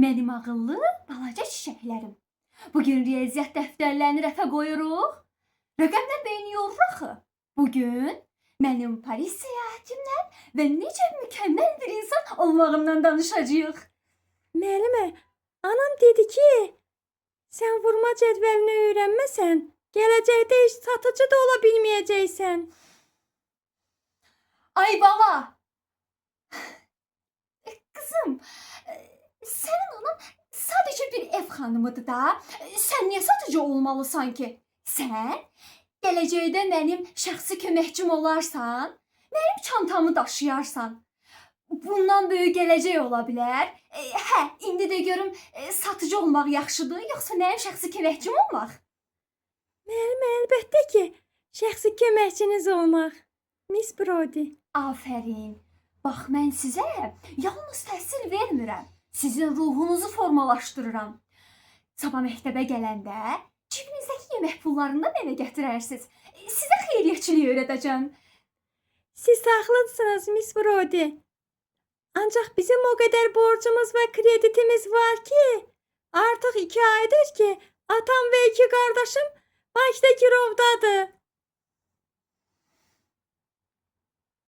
Mənim ağıllı balaca çiçəklərim. Bugün riyaziyyat dəftərlərini rəfə qoyuruq. Rəqəmlər beyni yorur axı. Bugün mənim Paris səyahətimdən və necə mükəmməl bir insan olmağımdan danışacağıq. Müəllimə, anam dedi ki, sən vurma cədvəlini öyrənməsən, gələcəkdə heç satıcı da ola bilməyəcəksən. Ay bala! Kızım, sənin anan sadəcə bir ev xanımıdır da. Sən niyə satıcı olmalısan ki? Sən gələcəkdə mənim şəxsi köməkçim olarsan, mənim çantamı daşıyarsan. Bundan böyük gələcək ola bilər. Hə, indi də görüm satıcı olmaq yaxşıdır, yoxsa mənim şəxsi köməkçim olmaq? Müəllimə, əlbəttə ki, şəxsi köməkçiniz olmaq. Miss Brody. Afərin. Bax, mən sizə yalnız təhsil vermirəm. Sizin ruhunuzu formalaşdırıram. Sabah məktəbə gələndə cibinizdəki yemək pullarını da evə gətirərsiniz. Sizə xeyriyyətçiliyi öyrədəcəm. Siz haqlısınız, Miss Brody. Ancaq bizim o qədər borcumuz və kreditimiz var ki, artıq 2 aydır ki, atam və 2 qardaşım Bakıda girovdadır.